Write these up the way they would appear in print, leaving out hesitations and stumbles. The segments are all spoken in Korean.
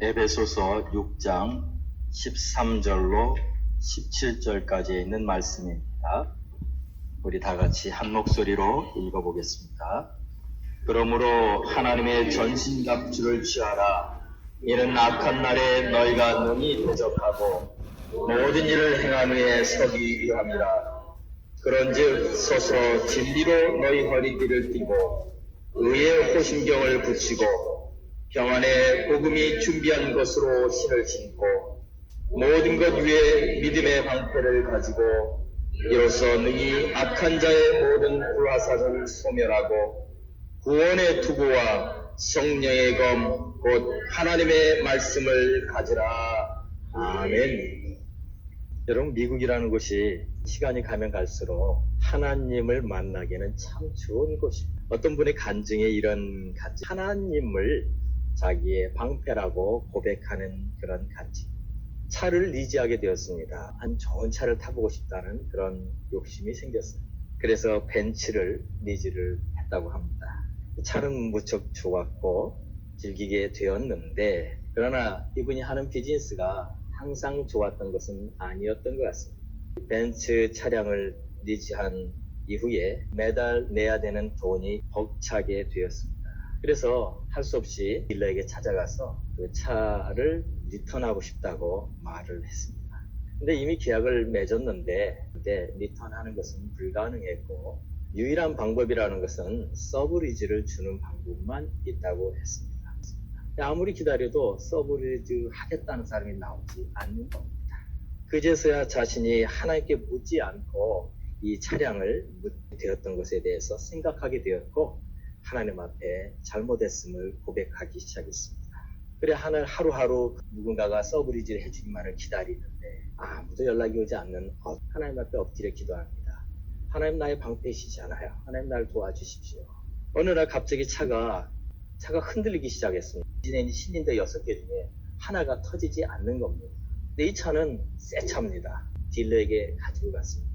에베소서 6장 13절로 17절까지에 있는 말씀입니다. 우리 다 같이 한 목소리로 읽어보겠습니다. 그러므로 하나님의 전신갑주를 취하라. 이는 악한 날에 너희가 능히 대적하고 모든 일을 행한 후에 서기 위함이라. 그런즉 서서 진리로 너희 허리띠를 띠고 의의 호심경을 붙이고 평안의 복음이 준비한 것으로 신을 신고 모든 것 위에 믿음의 방패를 가지고 이로써 능히 악한 자의 모든 불화살을 소멸하고 구원의 투구와 성령의 검 곧 하나님의 말씀을 가지라. 아멘. 여러분, 미국이라는 곳이 시간이 가면 갈수록 하나님을 만나기에는 참 좋은 곳입니다. 어떤 분의 간증에 이런 간증, 하나님을 자기의 방패라고 고백하는 그런 간증. 차를 리즈하게 되었습니다. 한 좋은 차를 타보고 싶다는 그런 욕심이 생겼어요. 그래서 벤츠를 리즈를 했다고 합니다. 차는 무척 좋았고 즐기게 되었는데, 그러나 이분이 하는 비즈니스가 항상 좋았던 것은 아니었던 것 같습니다. 벤츠 차량을 리즈한 이후에 매달 내야 되는 돈이 벅차게 되었습니다. 그래서 할 수 없이 딜러에게 찾아가서 그 차를 리턴하고 싶다고 말을 했습니다. 근데 이미 계약을 맺었는데 그때 리턴하는 것은 불가능했고 유일한 방법이라는 것은 서브리즈를 주는 방법만 있다고 했습니다. 아무리 기다려도 서브리즈 하겠다는 사람이 나오지 않는 겁니다. 그제서야 자신이 하나님께 묻지 않고 이 차량을 묻게 되었던 것에 대해서 생각하게 되었고 하나님 앞에 잘못했음을 고백하기 시작했습니다. 그래 하루하루 누군가가 서브리즈를 해주기만을 기다리는데 아무도 연락이 오지 않는 하나님 앞에 엎드려 기도합니다. 하나님 나의 방패이시잖아요. 하나님 나를 도와주십시오. 어느 날 갑자기 차가 흔들리기 시작했습니다. 엔진에 실린더 6개 중에 하나가 터지지 않는 겁니다. 근데 이 차는 새 차입니다. 딜러에게 가지고 갔습니다.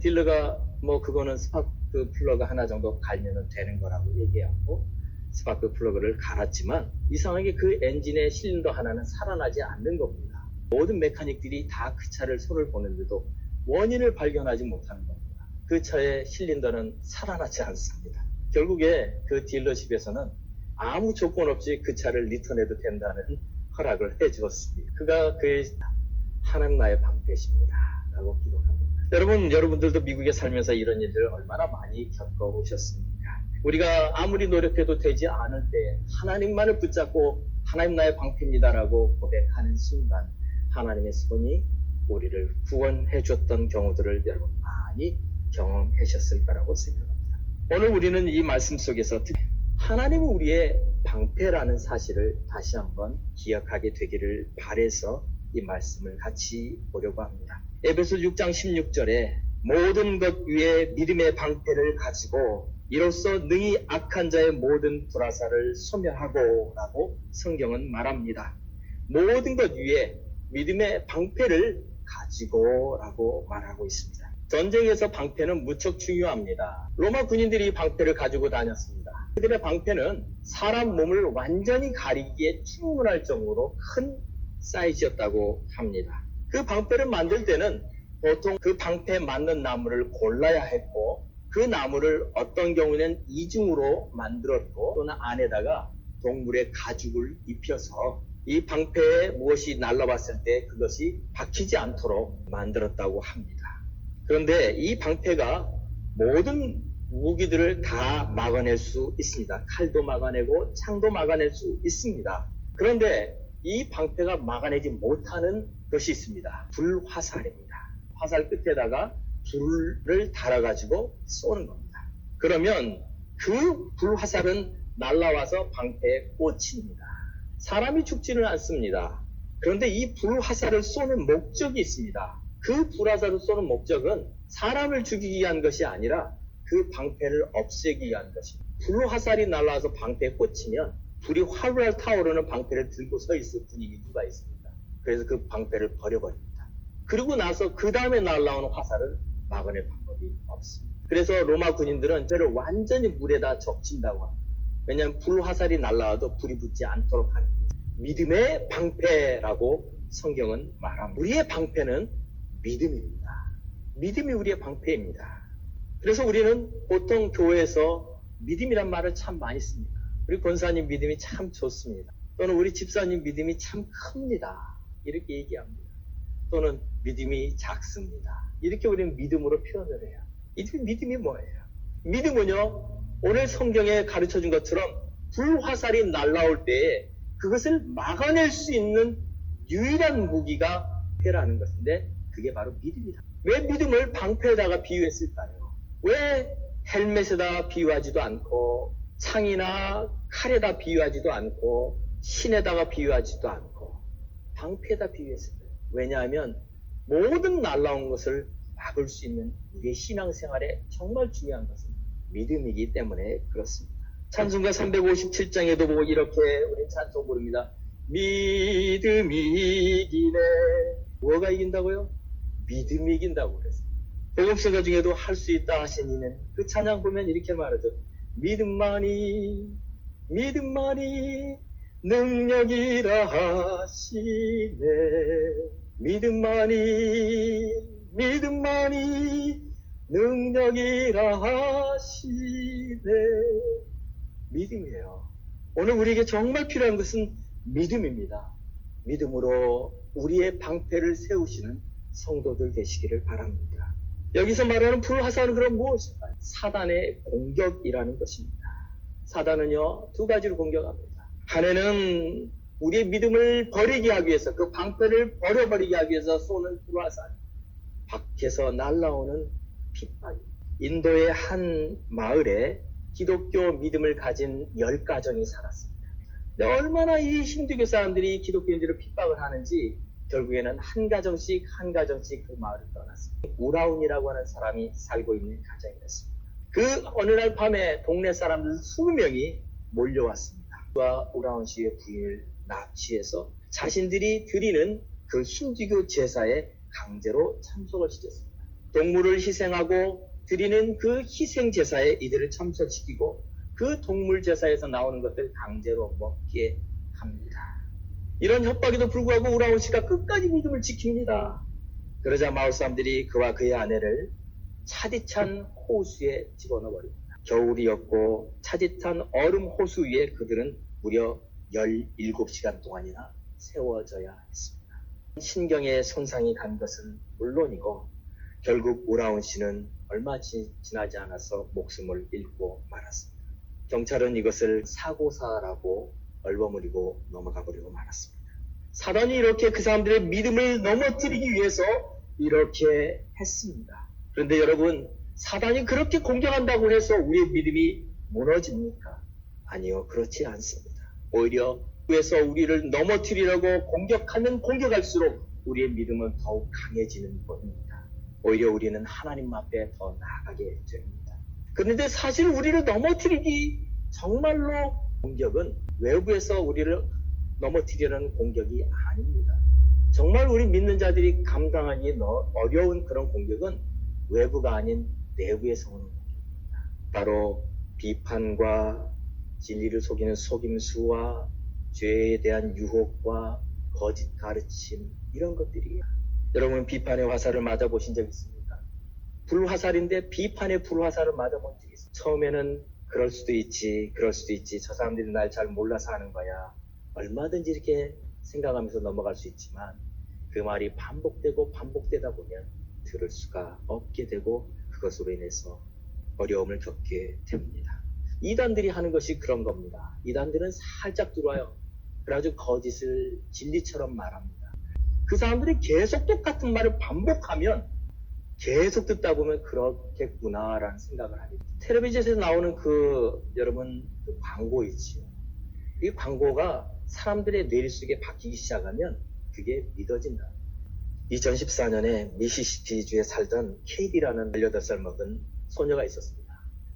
딜러가 그거는 스파크 플러그 하나 정도 갈면 되는 거라고 얘기하고 스파크 플러그를 갈았지만 이상하게 그 엔진의 실린더 하나는 살아나지 않는 겁니다. 모든 메카닉들이 다 그 차를 손을 보는데도 원인을 발견하지 못하는 겁니다. 그 차의 실린더는 살아나지 않습니다. 결국에 그 딜러십에서는 아무 조건 없이 그 차를 리턴해도 된다는 허락을 해주었습니다. 그가 하나님 나의 방패십니다 라고 기록합니다. 여러분들도 미국에 살면서 이런 일들을 얼마나 많이 겪어보셨습니까? 우리가 아무리 노력해도 되지 않을 때 하나님만을 붙잡고 하나님 나의 방패입니다라고 고백하는 순간 하나님의 손이 우리를 구원해 줬던 경우들을 여러분 많이 경험하셨을 거라고 생각합니다. 오늘 우리는 이 말씀 속에서 하나님은 우리의 방패라는 사실을 다시 한번 기억하게 되기를 바라서 이 말씀을 같이 보려고 합니다. 에베소 6장 16절에 모든 것 위에 믿음의 방패를 가지고 이로써 능히 악한 자의 모든 불화살을 소멸하고 라고 성경은 말합니다. 모든 것 위에 믿음의 방패를 가지고 라고 말하고 있습니다. 전쟁에서 방패는 무척 중요합니다. 로마 군인들이 방패를 가지고 다녔습니다. 그들의 방패는 사람 몸을 완전히 가리기에 충분할 정도로 큰 사이즈였다고 합니다. 그 방패를 만들 때는 보통 그 방패에 맞는 나무를 골라야 했고 그 나무를 어떤 경우에는 이중으로 만들었고 또는 안에다가 동물의 가죽을 입혀서 이 방패에 무엇이 날라왔을 때 그것이 박히지 않도록 만들었다고 합니다. 그런데 이 방패가 모든 무기들을 다 막아낼 수 있습니다. 칼도 막아내고 창도 막아낼 수 있습니다. 그런데 이 방패가 막아내지 못하는 것이 있습니다. 불화살입니다. 화살 끝에다가 불을 달아가지고 쏘는 겁니다. 그러면 그 불화살은 날아와서 방패에 꽂힙니다. 사람이 죽지는 않습니다. 그런데 이 불화살을 쏘는 목적이 있습니다. 그 불화살을 쏘는 목적은 사람을 죽이기 위한 것이 아니라 그 방패를 없애기 위한 것입니다. 불화살이 날아와서 방패에 꽂히면 불이 활활 타오르는 방패를 들고 서 있을 분이 누가 있습니다. 그래서 그 방패를 버려버립니다. 그리고 나서 그 다음에 날아오는 화살을 막아낼 방법이 없습니다. 그래서 로마 군인들은 저를 완전히 물에다 적친다고 합니다. 왜냐하면 불화살이 날아와도 불이 붙지 않도록 하는 거예요. 믿음의 방패라고 성경은 말합니다. 우리의 방패는 믿음입니다. 믿음이 우리의 방패입니다. 그래서 우리는 보통 교회에서 믿음이란 말을 참 많이 씁니다. 우리 권사님 믿음이 참 좋습니다. 또는 우리 집사님 믿음이 참 큽니다. 이렇게 얘기합니다. 또는 믿음이 작습니다. 이렇게 우리는 믿음으로 표현을 해요. 이 믿음이 뭐예요? 믿음은요, 오늘 성경에 가르쳐 준 것처럼 불화살이 날라올 때에 그것을 막아낼 수 있는 유일한 무기가 패라는 것인데 그게 바로 믿음이다. 왜 믿음을 방패에다가 비유했을까요? 왜 헬멧에다 비유하지도 않고 창이나 칼에다 비유하지도 않고 신에다가 비유하지도 않고 방패에다 비유했을까요? 왜냐하면 모든 날라온 것을 막을 수 있는 우리의 신앙생활에 정말 중요한 것은 믿음이기 때문에 그렇습니다. 찬송가 357장에도 보고 이렇게 우리 찬송 부릅니다. 믿음이 이기네. 뭐가 이긴다고요? 믿음이 이긴다고 그랬어요. 복음서가 중에도 할 수 있다 하신 이는 그 찬양 보면 이렇게 말하죠. 믿음만이 능력이라 하시네. 믿음만이 능력이라 하시네. 믿음이에요. 오늘 우리에게 정말 필요한 것은 믿음입니다. 믿음으로 우리의 방패를 세우시는 성도들 되시기를 바랍니다. 여기서 말하는 불화살은 그럼 무엇일까요? 사단의 공격이라는 것입니다. 사단은요, 두 가지로 공격합니다. 하나는 우리의 믿음을 버리게 하기 위해서, 그 방패를 버려버리게 하기 위해서 쏘는 불화살, 밖에서 날라오는 핍박입니다. 인도의 한 마을에 기독교 믿음을 가진 10가정이 살았습니다. 근데 얼마나 이 힌두교 사람들이 기독교인들을 핍박을 하는지 결국에는 한 가정씩 그 마을을 떠났습니다. 우라운이라고 하는 사람이 살고 있는 가정이었습니다. 그 어느 날 밤에 동네 사람들 20명이 몰려왔습니다. 그와 우라운 씨의 부인을 납치해서 자신들이 드리는 그 힌두교 제사에 강제로 참석을 시켰습니다. 동물을 희생하고 드리는 그 희생 제사에 이들을 참석시키고 그 동물 제사에서 나오는 것들 강제로 먹게 합니다. 이런 협박에도 불구하고 우라운 씨가 끝까지 믿음을 지킵니다. 그러자 마을 사람들이 그와 그의 아내를 차디찬 호수에 집어넣어버립니다. 겨울이었고 차디찬 얼음 호수 위에 그들은 무려 17시간 동안이나 세워져야 했습니다. 신경에 손상이 간 것은 물론이고 결국 우라운 씨는 얼마 지나지 않아서 목숨을 잃고 말았습니다. 경찰은 이것을 사고사라고 얼버무리고 넘어가 버리고 말았습니다. 사단이 이렇게 그 사람들의 믿음을 넘어뜨리기 위해서 이렇게 했습니다. 그런데 여러분, 사단이 그렇게 공격한다고 해서 우리의 믿음이 무너집니까? 아니요, 그렇지 않습니다. 오히려 위에서 우리를 넘어뜨리려고 공격하면 공격할수록 우리의 믿음은 더욱 강해지는 것입니다. 오히려 우리는 하나님 앞에 더 나아가게 됩니다. 그런데 사실 우리를 넘어뜨리기 정말로 공격은 외부에서 우리를 넘어뜨리려는 공격이 아닙니다. 정말 우리 믿는 자들이 감당하기 어려운 그런 공격은 외부가 아닌 내부에서 오는 공격입니다. 바로 비판과 진리를 속이는 속임수와 죄에 대한 유혹과 거짓 가르침, 이런 것들이에요. 여러분, 비판의 화살을 맞아보신 적 있습니까? 불화살인데 비판의 불화살을 맞아본 적이 있어요. 처음에는 그럴 수도 있지, 저 사람들이 날 잘 몰라서 하는 거야, 얼마든지 이렇게 생각하면서 넘어갈 수 있지만 그 말이 반복되다 보면 들을 수가 없게 되고 그것으로 인해서 어려움을 겪게 됩니다. 이단들이 하는 것이 그런 겁니다. 이단들은 살짝 들어와요. 그래가지고 거짓을 진리처럼 말합니다. 그 사람들이 계속 똑같은 말을 반복하면 계속 듣다 보면 그렇겠구나라는 생각을 합니다. 텔레비전에서 나오는 여러분 광고 있지요. 이 광고가 사람들의 뇌리 속에 박히기 시작하면 그게 믿어진다. 2014년에 미시시피주에 살던 케이디라는 18살 먹은 소녀가 있었습니다.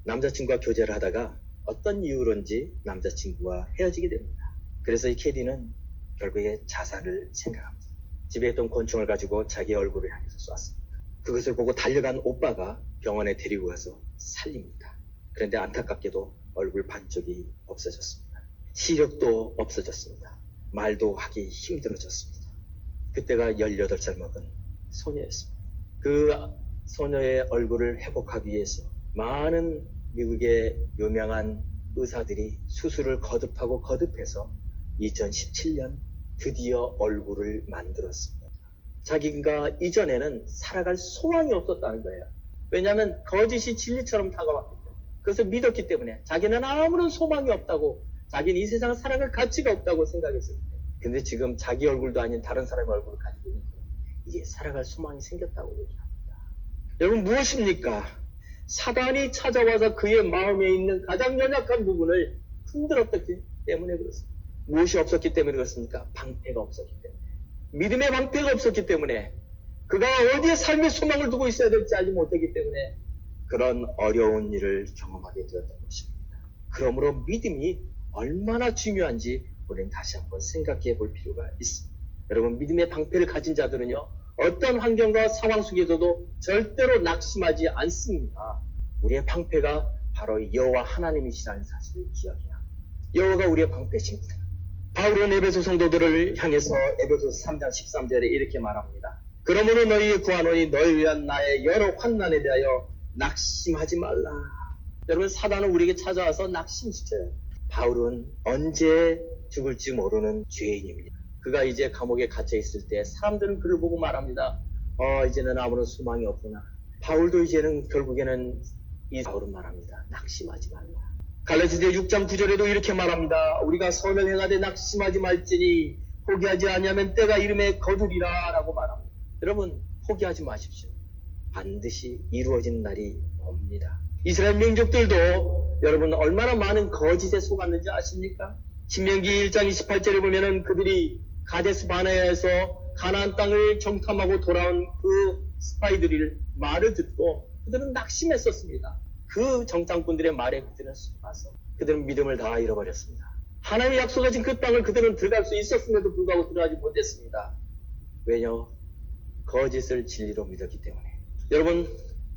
남자친구와 교제를 하다가 어떤 이유론지 남자친구와 헤어지게 됩니다. 그래서 이 케이디는 결국에 자살을 생각합니다. 집에 있던 권총을 가지고 자기 얼굴을 향해서 쐈습니다. 그것을 보고 달려간 오빠가 병원에 데리고 가서 살립니다. 그런데 안타깝게도 얼굴 반쪽이 없어졌습니다. 시력도 없어졌습니다. 말도 하기 힘들어졌습니다. 그때가 18살 먹은 소녀였습니다. 그 소녀의 얼굴을 회복하기 위해서 많은 미국의 유명한 의사들이 수술을 거듭하고 거듭해서 2017년 드디어 얼굴을 만들었습니다. 자기가 이전에는 살아갈 소망이 없었다는 거예요. 왜냐하면 거짓이 진리처럼 다가왔기 때문에. 그래서 믿었기 때문에 자기는 아무런 소망이 없다고, 자기는 이 세상에 살아갈 가치가 없다고 생각했을 때. 근데 지금 자기 얼굴도 아닌 다른 사람의 얼굴을 가지고 있는 거예요. 이제 살아갈 소망이 생겼다고 얘기합니다. 여러분, 무엇입니까? 사단이 찾아와서 그의 마음에 있는 가장 연약한 부분을 흔들었기 때문에 그렇습니다. 무엇이 없었기 때문에 그렇습니까? 방패가 없었기 때문에. 믿음의 방패가 없었기 때문에, 그가 어디에 삶의 소망을 두고 있어야 될지 알지 못했기 때문에 그런 어려운 일을 경험하게 되었던 것입니다. 그러므로 믿음이 얼마나 중요한지 우리는 다시 한번 생각해 볼 필요가 있습니다. 여러분, 믿음의 방패를 가진 자들은요, 어떤 환경과 상황 속에서도 절대로 낙심하지 않습니다. 우리의 방패가 바로 여호와 하나님이시라는 사실을 기억해야 합니다. 여호와가 우리의 방패십니다. 바울은 에베소 성도들을 향해서 에베소서 3장 13절에 이렇게 말합니다. 그러므로 너희의 구하노니 너희 위한 나의 여러 환난에 대하여 낙심하지 말라. 여러분, 사단은 우리에게 찾아와서 낙심시켜요. 바울은 언제 죽을지 모르는 죄인입니다. 그가 이제 감옥에 갇혀 있을 때 사람들은 그를 보고 말합니다. 이제는 아무런 소망이 없구나. 바울도 이제는 결국에는 이 바울은 말합니다. 낙심하지 말라. 갈라디아 6장 9절에도 이렇게 말합니다. 우리가 선을 행하되 낙심하지 말지니 포기하지 아니하면 때가 이름에 거두리라 라고 말합니다. 여러분, 포기하지 마십시오. 반드시 이루어지는 날이 옵니다. 이스라엘 민족들도 여러분 얼마나 많은 거짓에 속았는지 아십니까? 신명기 1장 28절에 보면은 그들이 가데스 바네아에서 가나안 땅을 정탐하고 돌아온 그 스파이들이 말을 듣고 그들은 낙심했었습니다. 그 정탐꾼들의 말에 그들은 속아서 그들은 믿음을 다 잃어버렸습니다. 하나님이 약속하신 그 땅을 그들은 들어갈 수 있었음에도 불구하고 들어가지 못했습니다. 왜냐? 거짓을 진리로 믿었기 때문에. 여러분,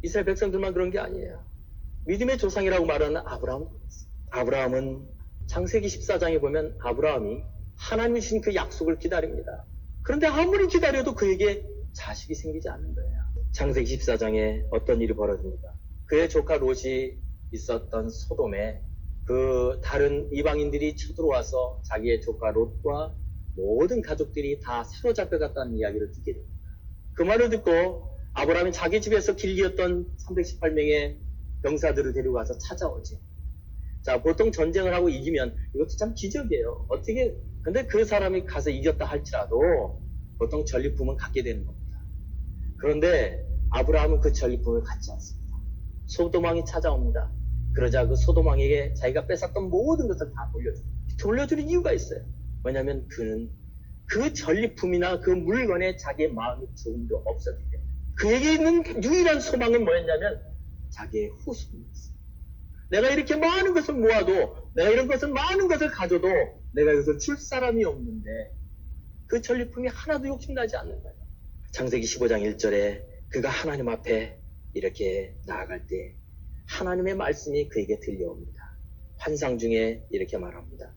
이스라엘 백성들만 그런 게 아니에요. 믿음의 조상이라고 말하는 아브라함도 그랬어요. 아브라함은 창세기 14장에 보면 아브라함이 하나님이 주신 그 약속을 기다립니다. 그런데 아무리 기다려도 그에게 자식이 생기지 않는 거예요. 창세기 14장에 어떤 일이 벌어집니다. 그의 조카 롯이 있었던 소돔에 그 다른 이방인들이 쳐들어와서 자기의 조카 롯과 모든 가족들이 다 사로잡혀갔다는 이야기를 듣게 됩니다. 그 말을 듣고 아브라함이 자기 집에서 길리었던 318명의 병사들을 데리고 와서 찾아오지. 자, 보통 전쟁을 하고 이기면 이것도 참 기적이에요. 어떻게, 근데 그 사람이 가서 이겼다 할지라도 보통 전리품은 갖게 되는 겁니다. 그런데 아브라함은 그 전리품을 갖지 않습니다. 소돔왕이 찾아옵니다. 그러자 그 소돔왕에게 자기가 뺏었던 모든 것을 다 돌려주는 이유가 있어요. 왜냐하면 그는 그 전리품이나 그 물건에 자기의 마음이 조금도 없었기 때문에. 그에게 있는 유일한 소망은 뭐였냐면 자기의 후손이었어요. 내가 이렇게 많은 것을 모아도, 내가 이런 것을 많은 것을 가져도 내가 이것을 줄 사람이 없는데 그 전리품이 하나도 욕심나지 않는 거예요. 창세기 15장 1절에 그가 하나님 앞에 이렇게 나아갈 때 하나님의 말씀이 그에게 들려옵니다. 환상 중에 이렇게 말합니다.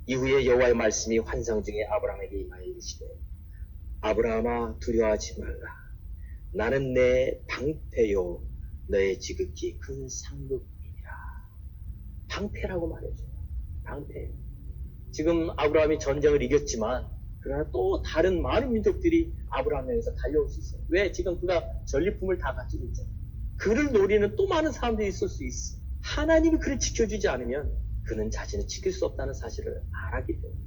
이후에 여호와의 말씀이 환상 중에 아브라함에게 임하여 이르시되 아브라함아 두려워하지 말라. 나는 내 방패요 너의 지극히 큰 상급이니라. 방패라고 말해줘요. 방패. 지금 아브라함이 전쟁을 이겼지만 그러나 또 다른 많은 민족들이 아브라함에 의해서 달려올 수 있어요. 왜? 지금 그가 전리품을 다 가지고 있잖아요. 그를 노리는 또 많은 사람들이 있을 수 있어. 하나님이 그를 지켜주지 않으면 그는 자신을 지킬 수 없다는 사실을 알았기 때문에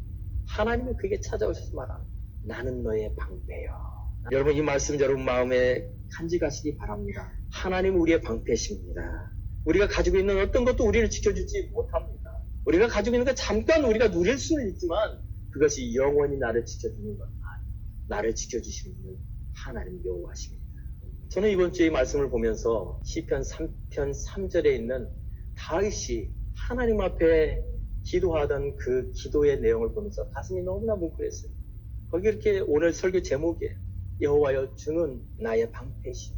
하나님이 그에게 찾아오셔서 말합니다. 나는 너의 방패요. 여러분, 이 말씀 여러분 마음에 간직하시기 바랍니다. 하나님은 우리의 방패십니다. 우리가 가지고 있는 어떤 것도 우리를 지켜주지 못합니다. 우리가 가지고 있는 것 잠깐 우리가 누릴 수는 있지만 그것이 영원히 나를 지켜주는 건 아니에요. 나를 지켜주시는 분은 하나님 여호와십니다. 저는 이번 주에 이 말씀을 보면서 시편 3편 3절에 있는 다윗이 하나님 앞에 기도하던 그 기도의 내용을 보면서 가슴이 너무나 뭉클했어요. 거기 이렇게 오늘 설교 제목이에요. 여호와여 주는 나의 방패시.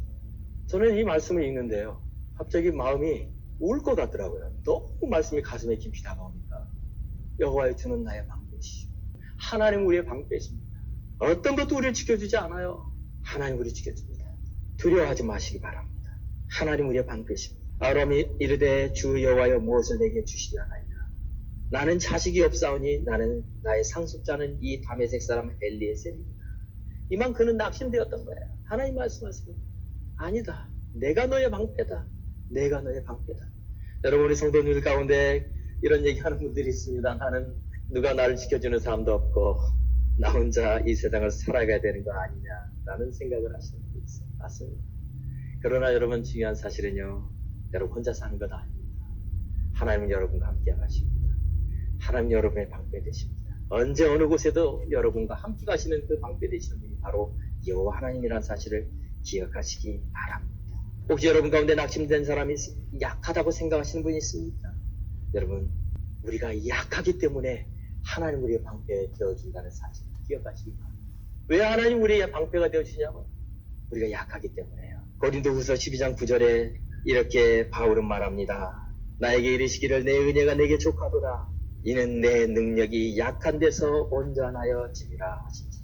저는 이 말씀을 읽는데요. 갑자기 마음이 울 것 같더라고요. 너무 말씀이 가슴에 깊이 다가오니까. 여호와여 주는 나의 방패시. 하나님 우리의 방패십니다. 어떤 것도 우리를 지켜주지 않아요. 하나님 우리 지켜줍니다. 두려워하지 마시기 바랍니다. 하나님 우리의 방패십니다. 아브라함이 이르되 주 여호와여 무엇을 내게 주시려나이다. 나는 자식이 없사오니 나는 나의 상속자는 이 다메섹 사람 엘리에셀입니다. 이만 그는 낙심되었던 거예요. 하나님 말씀하십니다. 아니다. 내가 너의 방패다. 내가 너의 방패다. 여러분 우리 성도님들 가운데 이런 얘기하는 분들이 있습니다. 나는 누가 나를 지켜주는 사람도 없고 나 혼자 이 세상을 살아가야 되는 거 아니냐라는 생각을 하시는 분이 있어요. 맞습니다. 그러나 여러분 중요한 사실은요. 여러분 혼자 사는 것 아닙니다. 하나님은 여러분과 함께 하십니다. 하나님 여러분의 방패 되십니다. 언제 어느 곳에도 여러분과 함께 가시는 그 방패 되시는 분이 바로 여호와 하나님이라는 사실을 기억하시기 바랍니다. 혹시 여러분 가운데 낙심된 사람이 약하다고 생각하시는 분이 있습니까? 여러분 우리가 약하기 때문에 하나님 우리의 방패 되어준다는 사실을 기억하시기 바랍니다. 왜 하나님 우리의 방패가 되어주냐고? 우리가 약하기 때문에요. 고린도후서 12장 9절에 이렇게 바울은 말합니다. 나에게 이르시기를 내 은혜가 내게 족하도다. 이는 내 능력이 약한 데서 온전하여 지니라 하시지.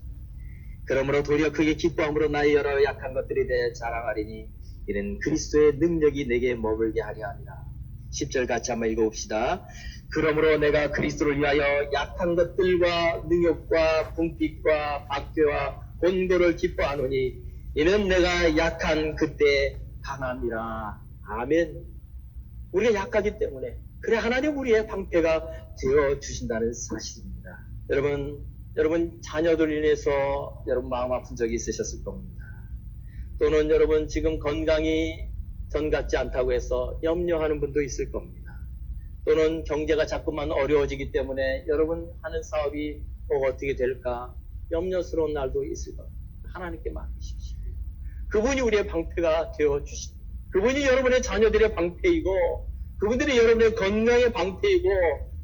그러므로 도리어 크게 기뻐함으로 나의 여러 약한 것들에 대해 자랑하리니 이는 그리스도의 능력이 내게 머물게 하려 함이라. 10절 같이 한번 읽어봅시다. 그러므로 내가 그리스도를 위하여 약한 것들과 능욕과 궁핍과 박죄와 곤고를 기뻐하노니 이는 내가 약한 그때 강함이라. 아멘. 우리가 약하기 때문에 그래 하나님 우리의 방패가 되어 주신다는 사실입니다. 여러분 자녀들 인해서 여러분 마음 아픈 적이 있으셨을 겁니다. 또는 여러분 지금 건강이 전 같지 않다고 해서 염려하는 분도 있을 겁니다. 또는 경제가 자꾸만 어려워지기 때문에 여러분 하는 사업이 어떻게 될까 염려스러운 날도 있을 겁니다. 하나님께 맡기십시오. 그분이 우리의 방패가 되어 주십니다. 그분이 여러분의 자녀들의 방패이고 그분들이 여러분의 건강의 방패이고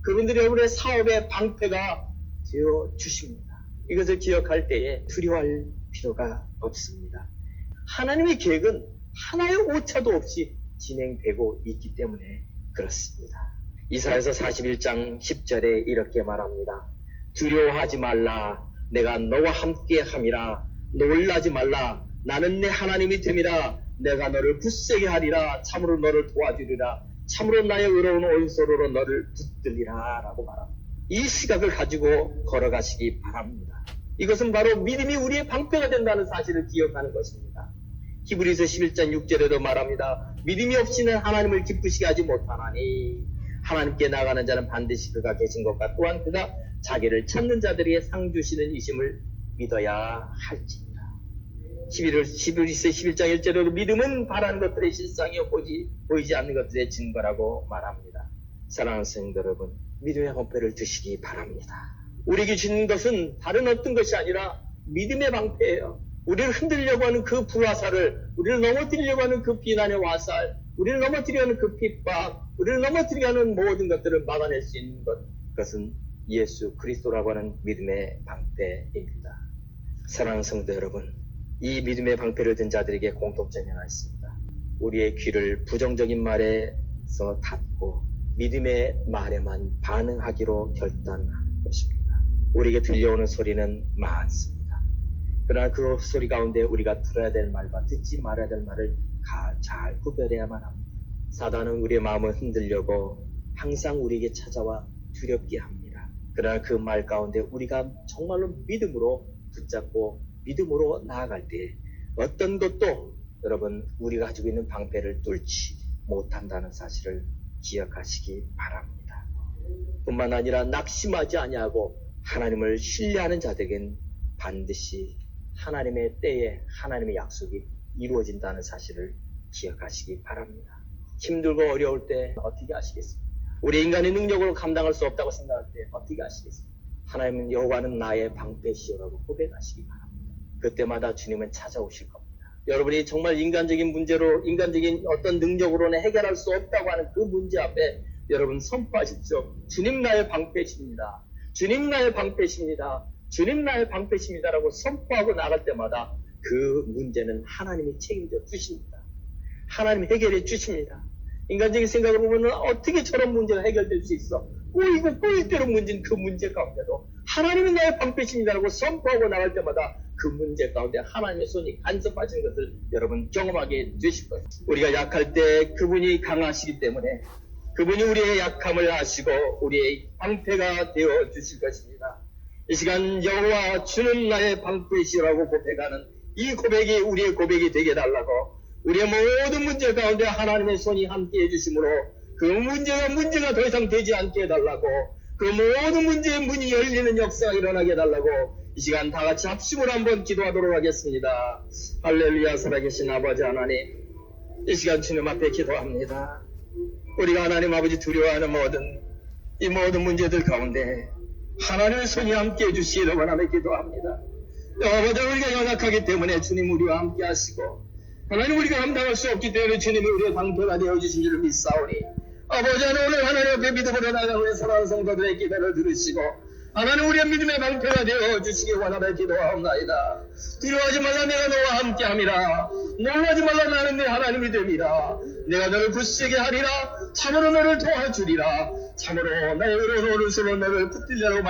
그분들이 여러분의 사업의 방패가 되어 주십니다. 이것을 기억할 때에 두려워할 필요가 없습니다. 하나님의 계획은 하나의 오차도 없이 진행되고 있기 때문에 그렇습니다. 이사야서 41장 10절에 이렇게 말합니다. 두려워하지 말라. 내가 너와 함께 함이라. 놀라지 말라. 나는 내 하나님이 됨이라. 내가 너를 굳세게 하리라. 참으로 너를 도와주리라. 참으로 나의 의로운 오른손으로 너를 붙들리라 라고 말합니다. 이 시각을 가지고 걸어가시기 바랍니다. 이것은 바로 믿음이 우리의 방패가 된다는 사실을 기억하는 것입니다. 히브리서 11장 6절에도 말합니다. 믿음이 없이는 하나님을 기쁘시게 하지 못하나니 하나님께 나가는 자는 반드시 그가 계신 것과 또한 그가 자기를 찾는 자들에게 상 주시는 이심을 믿어야 할지니라. 히브리서 11장 1절에도 믿음은 바라는 것들의 실상이요 보이지 않는 것들의 증거라고 말합니다. 사랑하는 성도 여러분, 믿음의 방패를 드시기 바랍니다. 우리에게 주는 것은 다른 어떤 것이 아니라 믿음의 방패예요. 우리를 흔들려고 하는 그 불화살을, 우리를 넘어뜨리려고 하는 그 비난의 화살, 우리를 넘어뜨리려고 하는 그 핍박, 우리를 넘어뜨리려고 하는 모든 것들을 막아낼 수 있는 것, 그것은 예수 그리스도라고 하는 믿음의 방패입니다. 사랑하는 성도 여러분, 이 믿음의 방패를 든 자들에게 공통점이 하나 있습니다. 우리의 귀를 부정적인 말에서 닫고 믿음의 말에만 반응하기로 결단한 것입니다. 우리에게 들려오는 소리는 많습니다. 그러나 그 소리 가운데 우리가 들어야 될 말과 듣지 말아야 될 말을 잘 구별해야만 합니다. 사단은 우리의 마음을 흔들려고 항상 우리에게 찾아와 두렵게 합니다. 그러나 그 말 가운데 우리가 정말로 믿음으로 붙잡고 믿음으로 나아갈 때 어떤 것도 여러분 우리가 가지고 있는 방패를 뚫지 못한다는 사실을 기억하시기 바랍니다. 뿐만 아니라 낙심하지 아니하고 하나님을 신뢰하는 자들에겐 반드시 하나님의 때에 하나님의 약속이 이루어진다는 사실을 기억하시기 바랍니다. 힘들고 어려울 때 어떻게 하시겠습니까? 우리 인간의 능력으로 감당할 수 없다고 생각할 때 어떻게 하시겠습니까? 하나님은 여호와는 나의 방패시오라고 고백하시기 바랍니다. 그때마다 주님은 찾아오실 겁니다. 여러분이 정말 인간적인 문제로 인간적인 어떤 능력으로는 해결할 수 없다고 하는 그 문제 앞에 여러분 선포하십시오. 주님 나의 방패십니다. 주님 나의 방패십니다. 주님 나의 방패십니다라고 선포하고 나갈 때마다 그 문제는 하나님이 책임져 주십니다. 하나님이 해결해 주십니다. 인간적인 생각으로 보면 어떻게 저런 문제가 해결될 수 있어? 꼬이고 꼬일 대로 문진 그 문제 가운데도 하나님은 나의 방패십니다라고 선포하고 나갈 때마다 그 문제 가운데 하나님의 손이 간섭하시는 것을 여러분 경험하게 되실 거예요. 우리가 약할 때 그분이 강하시기 때문에 그분이 우리의 약함을 아시고 우리의 방패가 되어 주실 것입니다. 이 시간 여호와 주는 나의 방패시라고 고백하는 이 고백이 우리의 고백이 되게 달라고 우리의 모든 문제 가운데 하나님의 손이 함께 해주심으로 그 문제가 더 이상 되지 않게 해달라고 그 모든 문제의 문이 열리는 역사가 일어나게 해달라고 이 시간 다 같이 합심으로 한번 기도하도록 하겠습니다. 할렐루야. 살아계신 아버지 하나님, 이 시간 주님 앞에 기도합니다. 우리가 하나님 아버지 두려워하는 이 모든 문제들 가운데 하나님의 손이 함께 해주시기를 원하며 기도합니다. 아버지, 우리가 연약하기 때문에 주님 우리와 함께 하시고 하나님 우리가 감당할 수 없기 때문에 주님이 우리의 방패가 되어주신 줄을 믿사오니 아버지 하나님 오늘 하나님 앞에 믿음으로 나가는 우리 사랑하는 성도들의 기도를 들으시고 하나님 우리의 믿음의 방패가 되어주시기 원하며 기도하옵나이다. 두려워하지 말라. 내가 너와 함께함이라. 놀라지 말라. 나는 내 하나님이 됨이라. 내가 너를 굳세게 하리라. 참으로 너를 도와주리라. 참으로 나의 의로운 오른손으로 너를 붙들려고